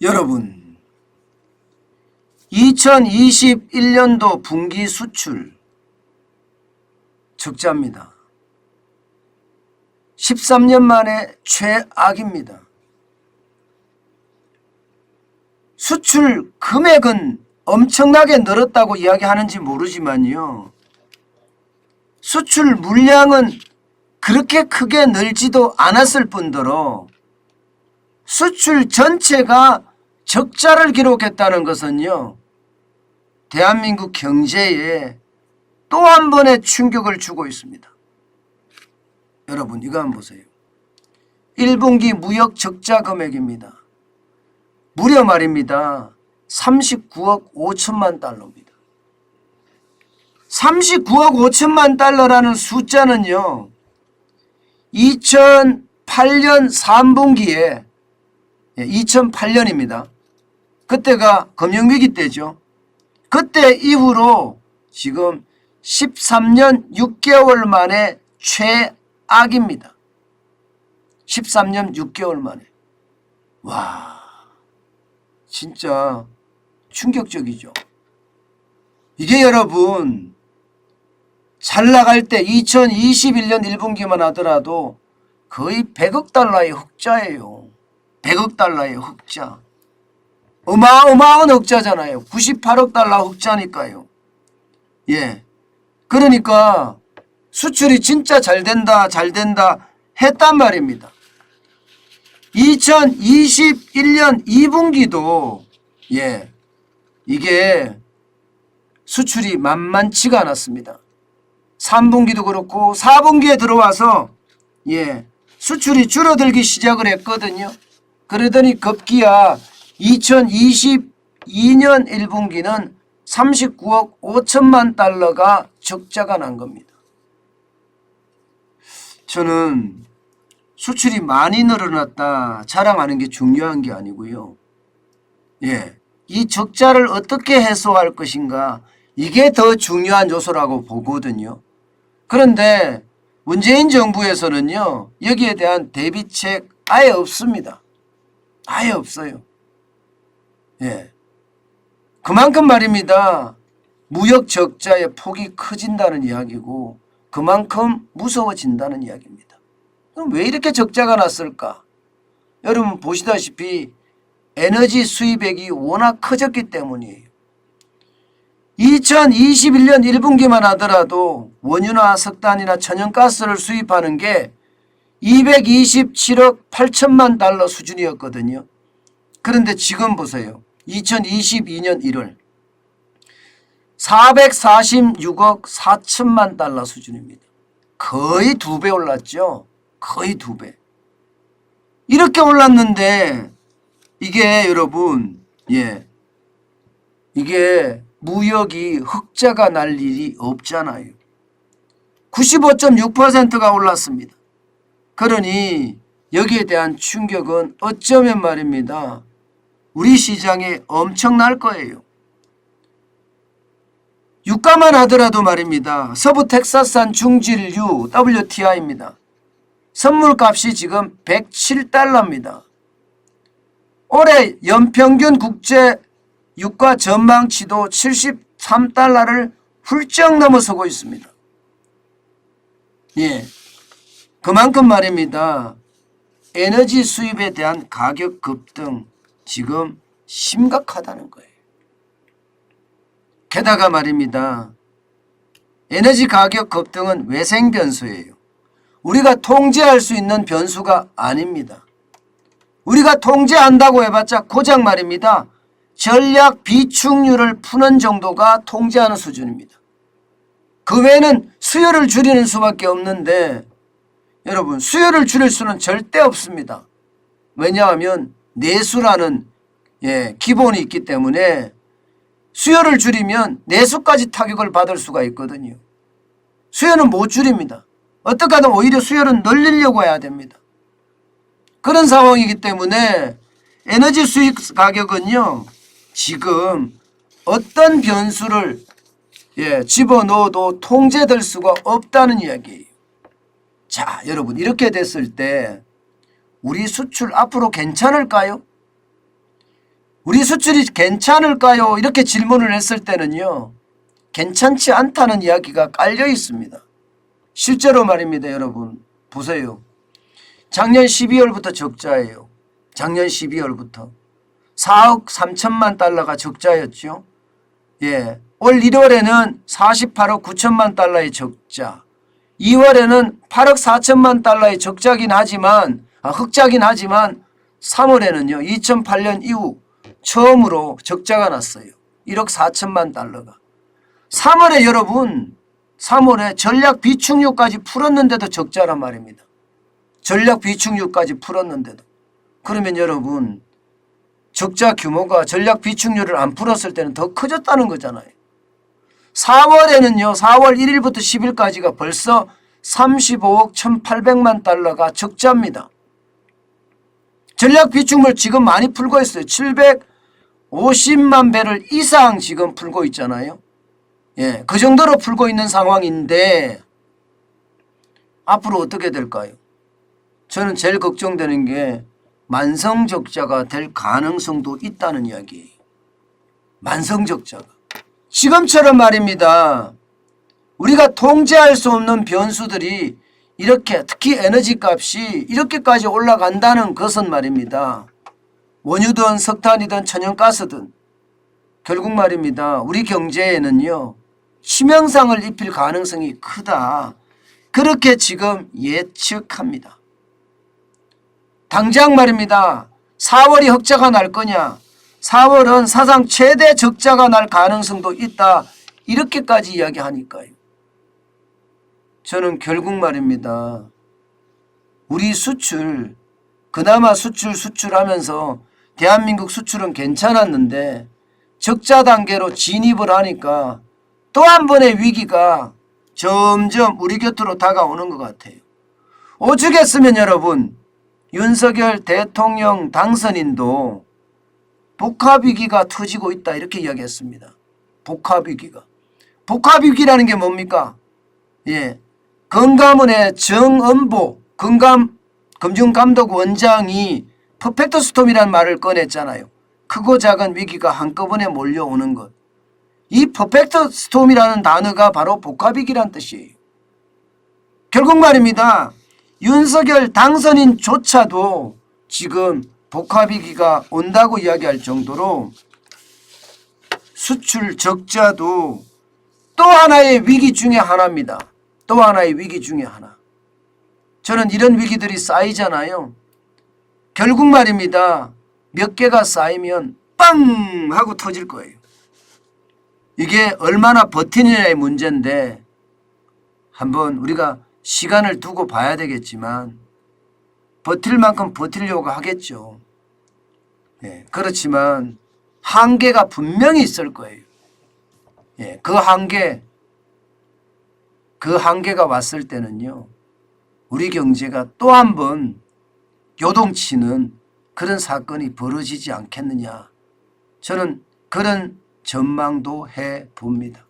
여러분, 2021년도 분기 수출 적자입니다. 13년 만에 최악입니다. 수출 금액은 엄청나게 늘었다고 이야기하는지 모르지만요, 수출 물량은 그렇게 크게 늘지도 않았을 뿐더러 수출 전체가 적자를 기록했다는 것은요, 대한민국 경제에 또 한 번의 충격을 주고 있습니다. 여러분, 이거 한번 보세요. 1분기 무역 적자 금액입니다. 무려 말입니다, 39억 5천만 달러입니다. 39억 5천만 달러라는 숫자는요, 2008년 3분기에 2008년입니다. 그때가 금융위기 때죠. 그때 이후로 지금 13년 6개월 만에 최악입니다. 13년 6개월 만에. 와, 진짜 충격적이죠. 이게 여러분, 잘 나갈 때 2021년 1분기만 하더라도 거의 100억 달러의 흑자예요. 100억 달러의 흑자. 어마어마한 흑자잖아요. 98억 달러 흑자니까요. 예. 그러니까 수출이 진짜 잘 된다 했단 말입니다. 2021년 2분기도 이게 수출이 만만치가 않았습니다. 3분기도 그렇고 4분기에 들어와서 수출이 줄어들기 시작을 했거든요. 그러더니 급기야 2022년 1분기는 39억 5천만 달러가 적자가 난 겁니다. 저는 수출이 많이 늘어났다 자랑하는 게 중요한 게 아니고요. 이 적자를 어떻게 해소할 것인가, 이게 더 중요한 요소라고 보거든요. 그런데 문재인 정부에서는요, 여기에 대한 대비책 아예 없습니다. 아예 없어요. 그만큼 말입니다, 무역 적자의 폭이 커진다는 이야기고 그만큼 무서워진다는 이야기입니다. 그럼 왜 이렇게 적자가 났을까? 여러분 보시다시피 에너지 수입액이 워낙 커졌기 때문이에요. 2021년 1분기만 하더라도 원유나 석탄이나 천연가스를 수입하는 게 227억 8천만 달러 수준이었거든요. 그런데 지금 보세요. 2022년 1월 446억 4천만 달러 수준입니다. 거의 2배 올랐죠. 거의 2배. 이렇게 올랐는데 이게 여러분, 이게 무역이 흑자가 날 일이 없잖아요. 95.6%가 올랐습니다. 그러니 여기에 대한 충격은 어쩌면 말입니다, 우리 시장에 엄청날 거예요. 유가만 하더라도 말입니다, 서부 텍사스산 중질유 WTI입니다. 선물값이 지금 107달러입니다. 올해 연평균 국제 유가 전망치도 73달러를 훌쩍 넘어서고 있습니다. 그만큼 말입니다, 에너지 수입에 대한 가격 급등 지금 심각하다는 거예요. 게다가 말입니다, 에너지 가격 급등은 외생 변수예요. 우리가 통제할 수 있는 변수가 아닙니다. 우리가 통제한다고 해봤자 고작 말입니다, 전략 비축률을 푸는 정도가 통제하는 수준입니다. 그 외에는 수요를 줄이는 수밖에 없는데 여러분, 수요를 줄일 수는 절대 없습니다. 왜냐하면 내수라는 기본이 있기 때문에 수요를 줄이면 내수까지 타격을 받을 수가 있거든요. 수요는 못 줄입니다. 어떻게 하든 오히려 수요를 늘리려고 해야 됩니다. 그런 상황이기 때문에 에너지 수입 가격은요, 지금 어떤 변수를 집어넣어도 통제될 수가 없다는 이야기예요. 자, 여러분, 이렇게 됐을 때 우리 수출 앞으로 괜찮을까요? 우리 수출이 괜찮을까요? 이렇게 질문을 했을 때는요. 괜찮지 않다는 이야기가 깔려 있습니다. 실제로 말입니다. 여러분 보세요. 작년 12월부터 적자예요. 작년 12월부터 4억 3천만 달러가 적자였죠. 예, 올 1월에는 48억 9천만 달러의 적자, 2월에는 8억 4천만 달러의 적자긴 하지만 흑자긴 하지만 3월에는요 2008년 이후 처음으로 적자가 났어요. 1억 4천만 달러가. 3월에 여러분 3월에 전략 비축유까지 풀었는데도 적자란 말입니다. 전략 비축유까지 풀었는데도. 그러면 여러분 적자 규모가 전략 비축유를 안 풀었을 때는 더 커졌다는 거잖아요. 4월에는요 4월 1일부터 10일까지가 벌써 35억 1,800만 달러가 적자입니다. 전략 비축물 지금 많이 풀고 있어요. 750만 배럴 이상 지금 풀고 있잖아요. 예, 그 정도로 풀고 있는 상황인데 앞으로 어떻게 될까요? 저는 제일 걱정되는 게 만성적자가 될 가능성도 있다는 이야기예요. 만성적자가. 지금처럼 말입니다. 우리가 통제할 수 없는 변수들이 이렇게 특히 에너지 값이 이렇게까지 올라간다는 것은 말입니다. 원유든 석탄이든 천연가스든 결국 말입니다. 우리 경제에는요. 치명상을 입힐 가능성이 크다. 그렇게 지금 예측합니다. 당장 말입니다. 4월이 흑자가 날 거냐. 4월은 사상 최대 적자가 날 가능성도 있다. 이렇게까지 이야기하니까요. 저는 결국 말입니다. 우리 수출 그나마 수출하면서 대한민국 수출은 괜찮았는데 적자 단계로 진입을 하니까 또 한 번의 위기가 점점 우리 곁으로 다가오는 것 같아요. 오죽했으면 여러분 윤석열 대통령 당선인도 복합위기가 터지고 있다 이렇게 이야기했습니다. 복합위기가. 복합위기라는 게 뭡니까? 예, 건강원의 정은보 금융감독원장이 퍼펙트 스톰이라는 말을 꺼냈잖아요. 크고 작은 위기가 한꺼번에 몰려오는 것. 이 퍼펙트 스톰이라는 단어가 바로 복합위기란 뜻이에요. 결국 말입니다. 윤석열 당선인조차도 지금 복합위기가 온다고 이야기할 정도로 수출 적자도 또 하나의 위기 중에 하나입니다. 또 하나의 위기 중에 하나. 저는 이런 위기들이 쌓이잖아요. 결국 말입니다. 몇 개가 쌓이면 빵 하고 터질 거예요. 이게 얼마나 버티느냐의 문제인데 한번 우리가 시간을 두고 봐야 되겠지만 버틸 만큼 버티려고 하겠죠. 예, 그렇지만 한계가 분명히 있을 거예요. 예, 그 한계가 왔을 때는요. 우리 경제가 또 한 번 요동치는 그런 사건이 벌어지지 않겠느냐. 저는 그런 전망도 해봅니다.